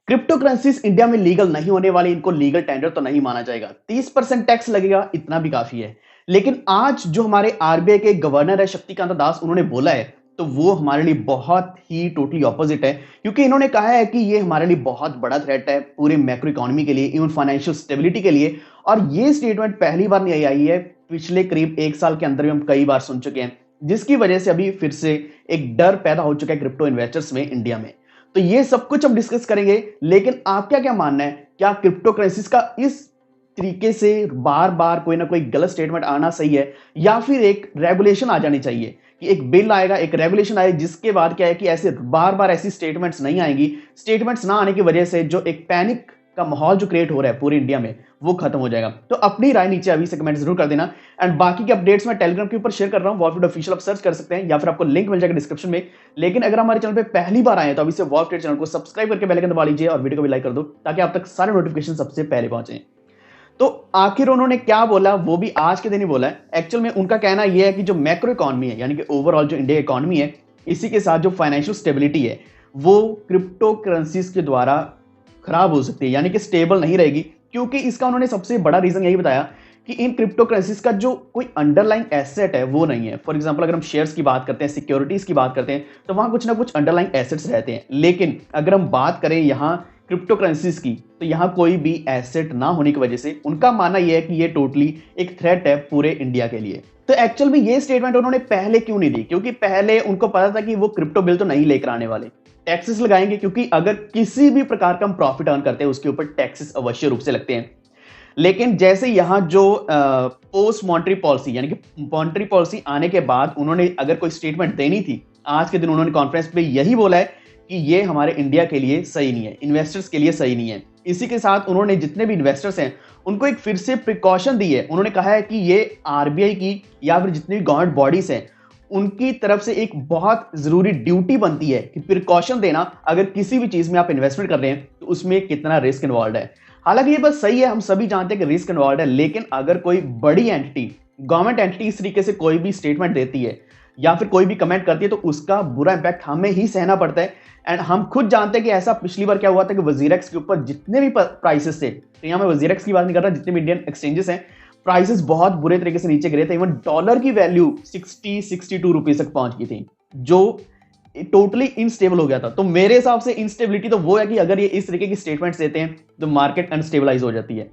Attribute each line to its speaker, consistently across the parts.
Speaker 1: Crypto currencies India में legal नहीं होने वाली, इनको लीगल टेंडर तो नहीं माना जाएगा। 30% टैक्स लगेगा, इतना भी काफी है। लेकिन आज जो हमारे आरबीआई के गवर्नर है शक्तिकांत दास, उन्होंने बोला है तो वो हमारे लिए बहुत ही टोटली ऑपोजिट है, क्योंकि इन्होंने कहा है कि ये हमारे लिए बहुत बड़ा थ्रेट है पूरे मैक्रो इकोनॉमी के लिए, इवन फाइनेंशियल स्टेबिलिटी के लिए। और ये स्टेटमेंट पहली बार नहीं आई है, पिछले करीब 1 साल के अंदर भी हम कई बार सुन चुके हैं, जिसकी वजह से अभी फिर से एक डर पैदा हो चुका है क्रिप्टो इन्वेस्टर्स में इंडिया में। तो ये सब कुछ हम डिस्कस करेंगे। लेकिन आपका क्या मानना है, क्या क्रिप्टो करेंसीज का इस तरीके से बार बार कोई ना कोई गलत स्टेटमेंट आना सही है, या फिर एक रेगुलेशन आ जानी चाहिए कि एक बिल आएगा, एक रेगुलेशन आए, जिसके बाद क्या है कि ऐसे बार बार ऐसी स्टेटमेंट्स नहीं आएंगी। स्टेटमेंट्स ना आने की वजह से जो एक पैनिक का माहौल जो क्रिएट हो रहा है पूरे इंडिया में, वो खत्म हो जाएगा। तो अपनी राय नीचे अभी से कमेंट जरूर कर देना। एंड बाकी के अपडेट्स मैं टेलीग्राम के ऊपर शेयर कर रहा हूं, वॉलफीड ऑफिशियल आप सर्च कर सकते हैं, या फिर आपको लिंक मिल जाएगा डिस्क्रिप्शन में। लेकिन अगर हमारे चैनल पे पहली बार आए तो अभी से वॉलफीड चैनल को सब्सक्राइब करके बेल आइकन दबा लीजिए और वीडियो को भी लाइक कर दो, ताकि आप तक सारे नोटिफिकेशन सबसे पहले पहुंचे। तो आखिर उन्होंने क्या बोला, वो भी आज के दिन ही बोला है। एक्चुअल में उनका कहना यह है कि जो मैक्रो इकोनॉमी है, यानी कि ओवरऑल जो इंडिया इकोनॉमी है, इसी के साथ जो फाइनेंशियल स्टेबिलिटी है, वो क्रिप्टो करेंसीज के द्वारा खराब हो सकती है, यानी कि स्टेबल नहीं रहेगी। क्योंकि इसका उन्होंने सबसे बड़ा रीजन यही बताया कि इन क्रिप्टो करेंसीज का जो कोई अंडरलाइंग एसेट है वो नहीं है। फॉर एग्जांपल अगर हम शेयर्स की बात करते हैं, सिक्योरिटीज की बात करते हैं, तो वहां कुछ ना कुछ अंडरलाइंग एसेट्स रहते हैं। लेकिन अगर हम बात करें यहाँ क्रिप्टो करेंसीज की, तो यहाँ कोई भी एसेट ना होने की वजह से उनका मानना यह है कि ये टोटली एक थ्रेट है पूरे इंडिया के लिए। तो एक्चुअल में ये स्टेटमेंट उन्होंने पहले क्यों नहीं दी? क्योंकि पहले उनको पता था कि वो क्रिप्टो बिल तो नहीं लेकर आने वाले, टैक्सेस लगाएंगे, क्योंकि अगर किसी भी प्रकार का हम प्रॉफिट अर्न करते हैं उसके ऊपर टैक्सेस अवश्य रूप से लगते हैं। लेकिन जैसे यहां जो पोस्ट मॉनेटरी पॉलिसी, यानी कि मॉनेटरी पॉलिसी आने के बाद उन्होंने अगर कोई स्टेटमेंट देनी थी, आज के दिन उन्होंने कॉन्फ्रेंस पे यही बोला है कि ये हमारे इंडिया के लिए सही नहीं है, इन्वेस्टर्स के लिए सही नहीं है। इसी के साथ उन्होंने जितने भी इन्वेस्टर्स हैं उनको एक फिर से प्रिकॉशन दी है। उन्होंने कहा है कि ये आरबीआई की या फिर जितनी भी गवर्नमेंट बॉडीज हैं उनकी तरफ से एक बहुत जरूरी ड्यूटी बनती है कि प्रिकॉशन देना, अगर किसी भी चीज में आप इन्वेस्टमेंट कर रहे हैं तो उसमें कितना रिस्क इन्वॉल्व है। हालांकि ये बस सही है, हम सभी जानते हैं कि रिस्क इन्वॉल्व है, लेकिन अगर कोई बड़ी एंटिटी, गवर्नमेंट एंटिटी इस तरीके से कोई भी स्टेटमेंट देती है या फिर कोई भी कमेंट करती है, तो उसका बुरा इंपैक्ट हमें ही सहना पड़ता है। एंड हम खुद जानते हैं कि ऐसा पिछली बार क्या हुआ था कि वजीरेक्स के ऊपर जितने भी प्राइसेस थे, तो यहां मैं वजीरेक्स की बात नहीं कर रहा, जितने भी इंडियन एक्सचेंजेस हैं, प्राइसेस बहुत बुरे तरीके से नीचे गिरे थे। इवन डॉलर की वैल्यू 60-62 रुपीज तक पहुंच गई थी, जो टोटली इनस्टेबल हो गया था। तो मेरे हिसाब से इनस्टेबिलिटी तो वो है कि अगर ये इस तरीके की स्टेटमेंट्स देते हैं तो मार्केट अनस्टेबलाइज हो जाती है।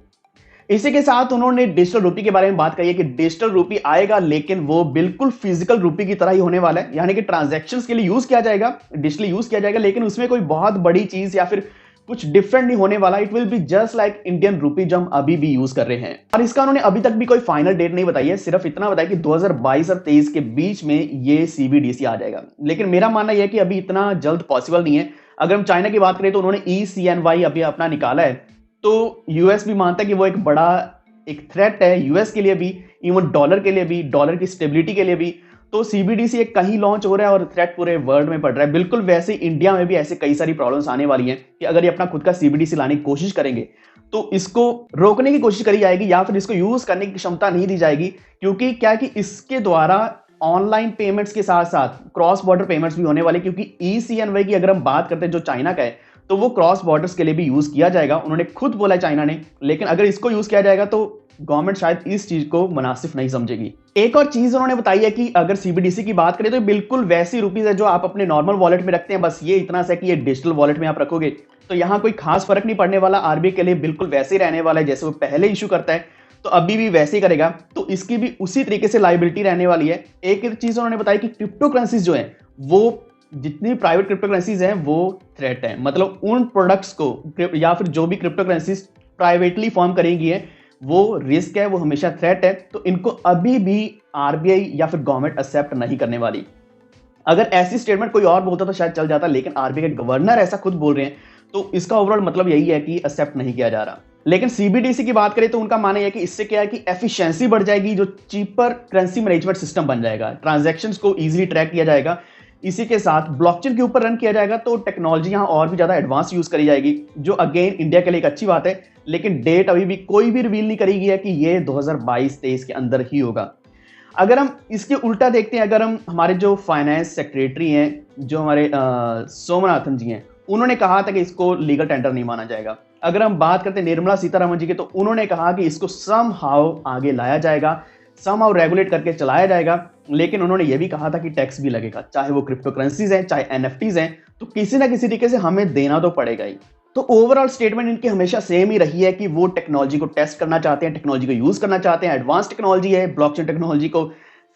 Speaker 1: इसी के साथ उन्होंने डिजिटल रूपी के बारे में बात कही है कि डिजिटल रूपी आएगा, लेकिन वो बिल्कुल फिजिकल रूपी की तरह ही होने वाला है, यानी कि ट्रांजैक्शंस के लिए यूज किया जाएगा, डिजिटली यूज किया जाएगा, लेकिन उसमें कोई बहुत बड़ी चीज या फिर कुछ डिफरेंट नहीं होने वाला। It will be just like Indian rupee जो हम अभी भी यूज कर रहे हैं। और इसका उन्होंने अभी तक भी कोई फाइनल डेट नहीं बताई है, सिर्फ इतना बताया कि 2022 और 23 के बीच में ये सीबीडीसी आ जाएगा। लेकिन मेरा मानना यह है कि अभी इतना जल्द पॉसिबल नहीं है। अगर हम चाइना की बात करें तो उन्होंने ECNY अभी अपना निकाला है, तो यूएस भी मानता है कि वो एक बड़ा एक थ्रेट है यूएस के लिए भी, इवन डॉलर के लिए भी, डॉलर की स्टेबिलिटी के लिए भी। तो सीबीडीसी एक कहीं लॉन्च हो रहा है और थ्रेट पूरे वर्ल्ड में पड़ रहा है। बिल्कुल वैसे इंडिया में भी ऐसे कई सारी प्रॉब्लम्स आने वाली हैं कि अगर ये अपना खुद का सीबीडीसी लाने की कोशिश करेंगे तो इसको रोकने की कोशिश करी जाएगी या फिर इसको यूज करने की क्षमता नहीं दी जाएगी। क्योंकि क्या है कि इसके द्वारा ऑनलाइन पेमेंट्स के साथ साथ क्रॉस बॉर्डर पेमेंट्स भी होने वाले, क्योंकि ECNY की अगर हम बात करते हैं जो चाइना का है, तो वो क्रॉस बॉर्डर्स के लिए भी यूज किया जाएगा, उन्होंने खुद बोला चाइना ने। लेकिन अगर इसको यूज किया जाएगा तो गवर्नमेंट शायद इस चीज को मुनासिफ नहीं समझेगी। एक और चीज उन्होंने बताई है कि अगर सीबीडीसी की बात करें तो बिल्कुल वैसी रुपीज है जो आप अपने नॉर्मल वॉलेट में रखते हैं, बस ये इतना सा कि ये डिजिटल वॉलेट में आप रखोगे तो यहाँ कोई खास फर्क नहीं पड़ने वाला। आरबीआई के लिए बिल्कुल वैसे ही रहने वाला है, जैसे वो पहले इशू करता है तो अभी भी वैसे ही करेगा, तो इसकी भी उसी तरीके से लायबिलिटी रहने वाली है। एक चीज उन्होंने बताया कि क्रिप्टो करेंसीज जो है, वो जितनी प्राइवेट क्रिप्टो करेंसीज हैं वो थ्रेट है, मतलब उन प्रोडक्ट्स को या फिर जो भी क्रिप्टो करेंसीज प्राइवेटली फॉर्म करेंगी है वो रिस्क है, वो हमेशा थ्रेट है। तो इनको अभी भी आरबीआई या फिर गवर्नमेंट एक्सेप्ट नहीं करने वाली। अगर ऐसी स्टेटमेंट कोई और बोलता तो शायद चल जाता, लेकिन आरबीआई के गवर्नर ऐसा खुद बोल रहे हैं, तो इसका ओवरऑल मतलब यही है कि एक्सेप्ट नहीं किया जा रहा। लेकिन सीबीडीसी की बात करें तो उनका मानना है कि इससे क्या है कि एफिशिएंसी बढ़ जाएगी, जो चीपर करेंसी मैनेजमेंट सिस्टम बन जाएगा, ट्रांजैक्शंस को इजीली ट्रैक किया जाएगा, इसी के साथ ब्लॉकचेन के ऊपर रन किया जाएगा, तो टेक्नोलॉजी यहां और भी ज्यादा एडवांस यूज करी जाएगी, जो अगेन इंडिया के लिए एक अच्छी बात है। लेकिन डेट अभी भी कोई भी रिवील नहीं करी गई है कि ये 2022-23 के अंदर ही होगा। अगर हम इसके उल्टा देखते हैं, अगर हम हमारे जो फाइनेंस सेक्रेटरी हैं, जो हमारे सोमनाथन जी हैं, उन्होंने कहा था कि इसको लीगल टेंडर नहीं माना जाएगा। अगर हम बात करते हैं निर्मला सीतारमण जी की, तो उन्होंने कहा कि इसको समहाउ आगे लाया जाएगा, समहाउ रेगुलेट करके चलाया जाएगा। लेकिन उन्होंने यह भी कहा था कि टैक्स भी लगेगा, चाहे वो क्रिप्टो करेंसीज हैं, चाहे एनएफटीज हैं, तो किसी ना किसी तरीके से हमें देना तो पड़ेगा ही। तो ओवरऑल स्टेटमेंट इनकी हमेशा सेम ही रही है कि वो टेक्नोलॉजी को टेस्ट करना चाहते हैं, टेक्नोलॉजी को यूज करना चाहते हैं। एडवांस टेक्नोलॉजी है, ब्लॉकचेन टेक्नोलॉजी को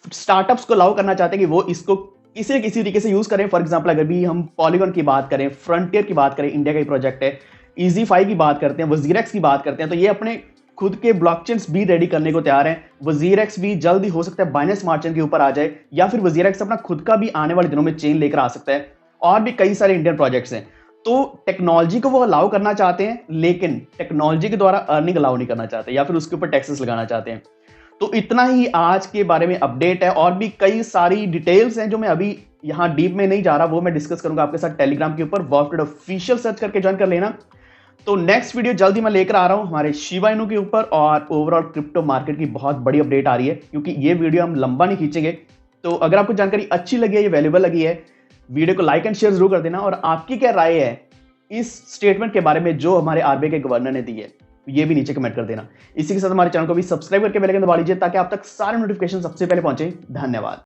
Speaker 1: स्टार्टअप्स को अलाउ करना चाहते हैं कि वो इसको किसी न किसी तरीके से यूज करें। फॉर एग्जाम्पल, अगर भी हम पॉलीगॉन की बात करें, फ्रंटियर की बात करें, इंडिया का ही प्रोजेक्ट है, इजीफाई की बात करते हैं, वजीरेक्स की बात करते हैं, तो ये अपने खुद के ब्लॉकचेन्स भी रेडी करने को तैयार हैं। वजीरेक्स भी जल्द ही हो सकता है बाइनेंस स्मार्ट चेन के ऊपर आ जाए, या फिर वजीरेक्स अपना खुद का भी आने वाले दिनों में चेन लेकर आ सकता है। और भी कई सारे इंडियन प्रोजेक्ट्स हैं। तो टेक्नोलॉजी को वो अलाउ करना चाहते हैं, लेकिन टेक्नोलॉजी के द्वारा अर्निंग अलाउ नहीं करना चाहते, या फिर उसके ऊपर टैक्सेस लगाना चाहते हैं। तो इतना ही आज के बारे में अपडेट है, और भी कई सारी डिटेल्स हैं जो मैं अभी यहाँ डीप में नहीं जा रहा, वो मैं डिस्कस करूंगा आपके साथ टेलीग्राम के ऊपर। वॉल्फ ट्रेड ऑफिशियल सर्च करके ज्वाइन कर लेना। तो नेक्स्ट वीडियो जल्दी मैं लेकर आ रहा हूं हमारे शिबा इनू के ऊपर, और ओवरऑल क्रिप्टो मार्केट की बहुत बड़ी अपडेट आ रही है, क्योंकि ये वीडियो हम लंबा नहीं खींचेंगे। तो अगर आपको जानकारी अच्छी लगी है, ये वैल्यूएबल लगी है, वीडियो को लाइक एंड शेयर जरूर कर देना। और आपकी क्या राय है इस स्टेटमेंट के बारे में जो हमारे आरबीआई के गवर्नर ने दी है, ये भी नीचे कमेंट कर देना। इसी के साथ हमारे चैनल को भी सब्सक्राइब करके बेल आइकन दबा लीजिए, ताकि आप तक सारे नोटिफिकेशन सबसे पहले पहुंचे। धन्यवाद।